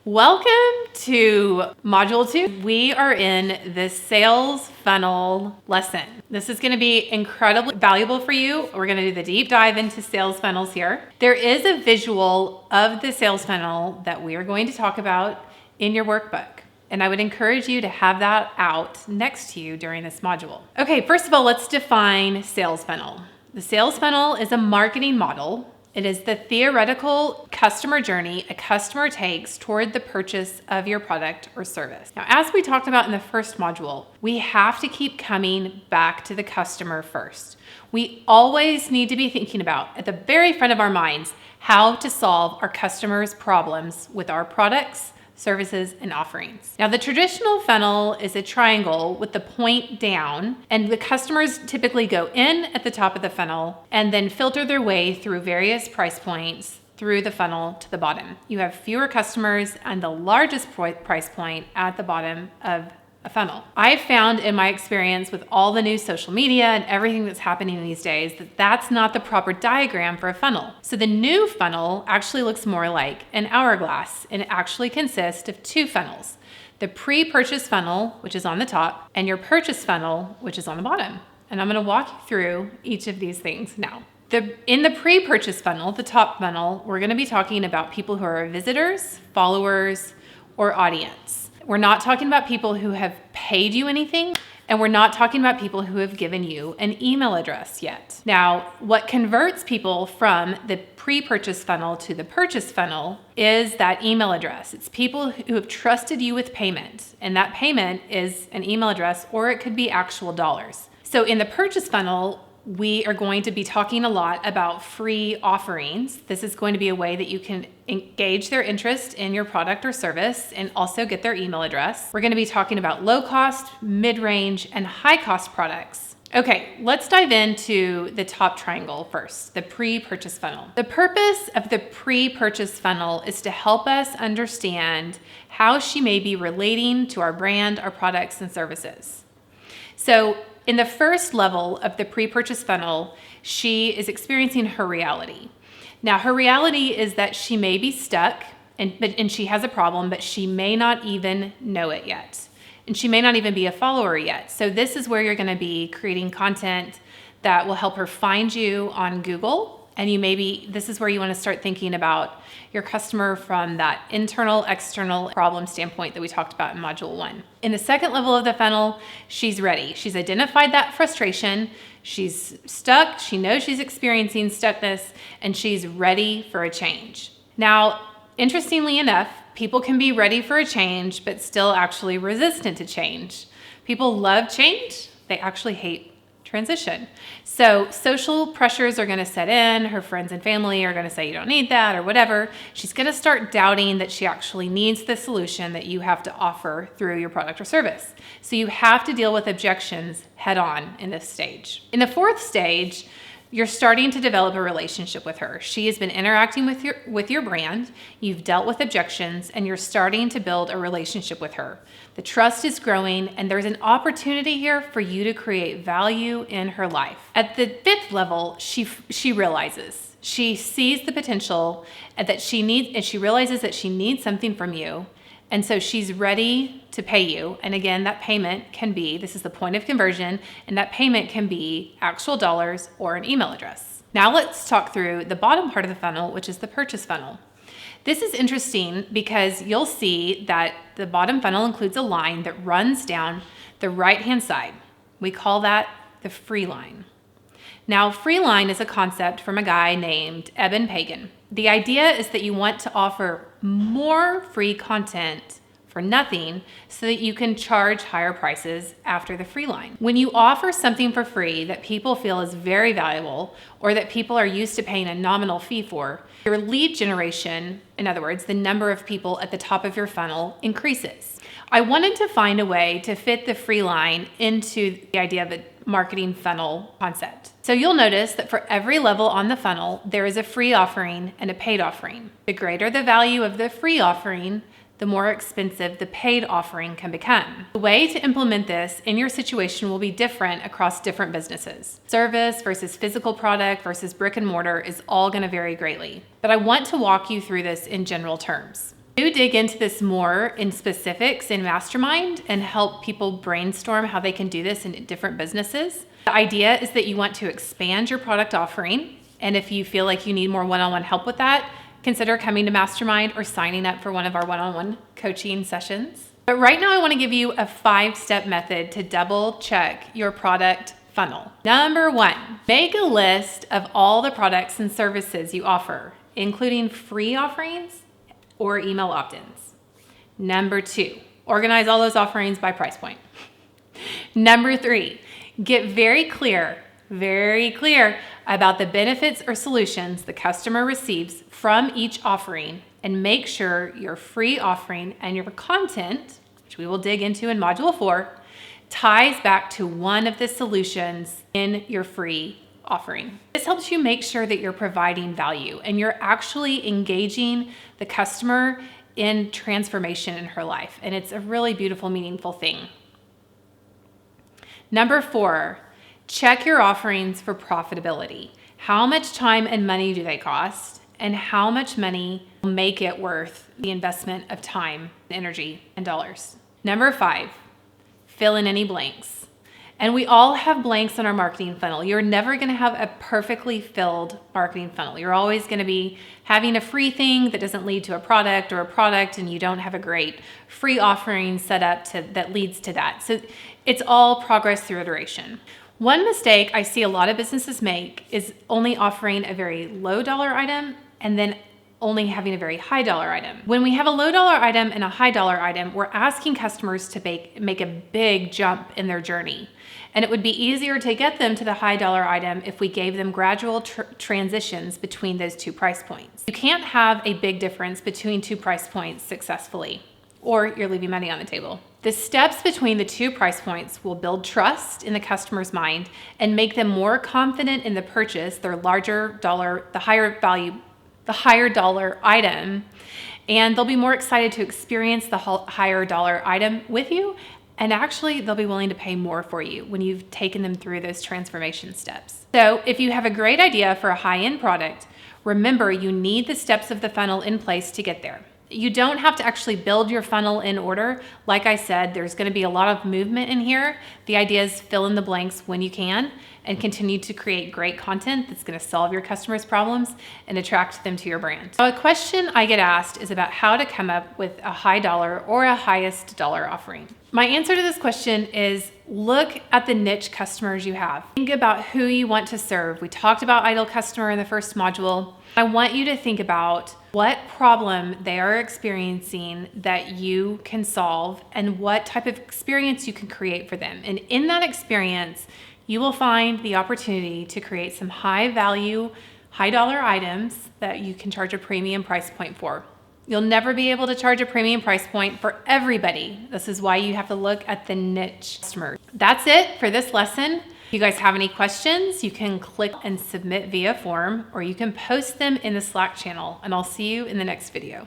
Welcome to Module 2. We are in the sales funnel lesson. This is going to be incredibly valuable for you. We're going to do the deep dive into sales funnels here. There is a visual of the sales funnel that we are going to talk about in your workbook. And I would encourage you to have that out next to you during this module. Okay, first of all, let's define sales funnel. The sales funnel is a marketing model. It is the theoretical customer journey a customer takes toward the purchase of your product or service. Now, as we talked about in the first module, we have to keep coming back to the customer first. We always need to be thinking about, at the very front of our minds, how to solve our customers' problems with our products, services, and offerings. Now, the traditional funnel is a triangle with the point down, and the customers typically go in at the top of the funnel and then filter their way through various price points through the funnel to the bottom. You have fewer customers and the largest price point at the bottom of a funnel. I've found in my experience with all the new social media and everything that's happening these days that that's not the proper diagram for a funnel. So the new funnel actually looks more like an hourglass, and it actually consists of two funnels: the pre-purchase funnel, which is on the top, and your purchase funnel, which is on the bottom. And I'm going to walk you through each of these things now. In the pre-purchase funnel, the top funnel, we're going to be talking about people who are visitors, followers, or audience. We're not talking about people who have paid you anything, and we're not talking about people who have given you an email address yet. Now, what converts people from the pre-purchase funnel to the purchase funnel is that email address. It's people who have trusted you with payment, and that payment is an email address, or it could be actual dollars. So in the purchase funnel, we are going to be talking a lot about free offerings. This is going to be a way that you can engage their interest in your product or service and also get their email address. We're going to be talking about low cost, mid-range, and high cost products. Okay, let's dive into the top triangle first, the pre-purchase funnel. The purpose of the pre-purchase funnel is to help us understand how she may be relating to our brand, our products, and services. So in the first level of the pre-purchase funnel, she is experiencing her reality. Now, her reality is that she may be stuck and she has a problem, but she may not even know it yet. And she may not even be a follower yet. So this is where you're going to be creating content that will help her find you on Google. And this is where you want to start thinking about your customer from that internal, external problem standpoint that we talked about in module 1. In the second level of the funnel, she's ready. She's identified that frustration. She's stuck. She knows she's experiencing stuckness, and she's ready for a change. Now, interestingly enough, people can be ready for a change, but still actually resistant to change. People love change. They actually hate transition. So social pressures are going to set in. Her friends and family are going to say, you don't need that or whatever. She's going to start doubting that she actually needs the solution that you have to offer through your product or service. So you have to deal with objections head on in this stage. In the fourth stage, you're starting to develop a relationship with her. She has been interacting with your brand. You've dealt with objections, and you're starting to build a relationship with her. The trust is growing, and there's an opportunity here for you to create value in her life. At the fifth level, she realizes. She sees the potential that she needs, and she realizes that she needs something from you. And so she's ready to pay you. And again, that payment can be, this is the point of conversion, and that payment can be actual dollars or an email address. Now let's talk through the bottom part of the funnel, which is the purchase funnel. This is interesting because you'll see that the bottom funnel includes a line that runs down the right-hand side. We call that the free line. Now, free line is a concept from a guy named Eben Pagan. The idea is that you want to offer more free content for nothing so that you can charge higher prices after the free line. When you offer something for free that people feel is very valuable or that people are used to paying a nominal fee for, your lead generation, in other words, the number of people at the top of your funnel, increases. I wanted to find a way to fit the free line into the idea of a marketing funnel concept. So you'll notice that for every level on the funnel, there is a free offering and a paid offering. The greater the value of the free offering, the more expensive the paid offering can become. The way to implement this in your situation will be different across different businesses. Service versus physical product versus brick and mortar is all going to vary greatly. But I want to walk you through this in general terms. Do dig into this more in specifics in Mastermind and help people brainstorm how they can do this in different businesses. The idea is that you want to expand your product offering. And if you feel like you need more one-on-one help with that, consider coming to Mastermind or signing up for one of our one-on-one coaching sessions. But right now I want to give you a 5-step method to double check your product funnel. Number 1, make a list of all the products and services you offer, including free offerings or email opt-ins. Number 2, organize all those offerings by price point. Number 3, get very clear about the benefits or solutions the customer receives from each offering, and make sure your free offering and your content, which we will dig into in Module 4, ties back to one of the solutions in your free offering. This helps you make sure that you're providing value and you're actually engaging the customer in transformation in her life. And it's a really beautiful, meaningful thing. Number 4, check your offerings for profitability. How much time and money do they cost? And how much money will make it worth the investment of time, energy, and dollars? Number 5, fill in any blanks. And we all have blanks in our marketing funnel. You're never going to have a perfectly filled marketing funnel. You're always going to be having a free thing that doesn't lead to a product, or a product and you don't have a great free offering set up that leads to that. So it's all progress through iteration. One mistake I see a lot of businesses make is only offering a very low dollar item and then only having a very high dollar item. When we have a low dollar item and a high dollar item, we're asking customers to make a big jump in their journey. And it would be easier to get them to the high dollar item if we gave them gradual transitions between those 2 price points. You can't have a big difference between 2 price points successfully, or you're leaving money on the table. The steps between the 2 price points will build trust in the customer's mind and make them more confident in the purchase, their larger dollar, the higher value, the higher dollar item, and they'll be more excited to experience the higher dollar item with you, and actually they'll be willing to pay more for you when you've taken them through those transformation steps. So if you have a great idea for a high-end product, remember you need the steps of the funnel in place to get there. You don't have to actually build your funnel in order. Like I said, there's going to be a lot of movement in here. The idea is fill in the blanks when you can and continue to create great content that's going to solve your customers' problems and attract them to your brand. Now, a question I get asked is about how to come up with a high dollar or a highest dollar offering. My answer to this question is look at the niche customers you have. Think about who you want to serve. We talked about ideal customer in the first module. I want you to think about what problem they are experiencing that you can solve and what type of experience you can create for them. And in that experience, you will find the opportunity to create some high value, high dollar items that you can charge a premium price point for. You'll never be able to charge a premium price point for everybody. This is why you have to look at the niche customers. That's it for this lesson. If you guys have any questions, you can click and submit via form, or you can post them in the Slack channel, and I'll see you in the next video.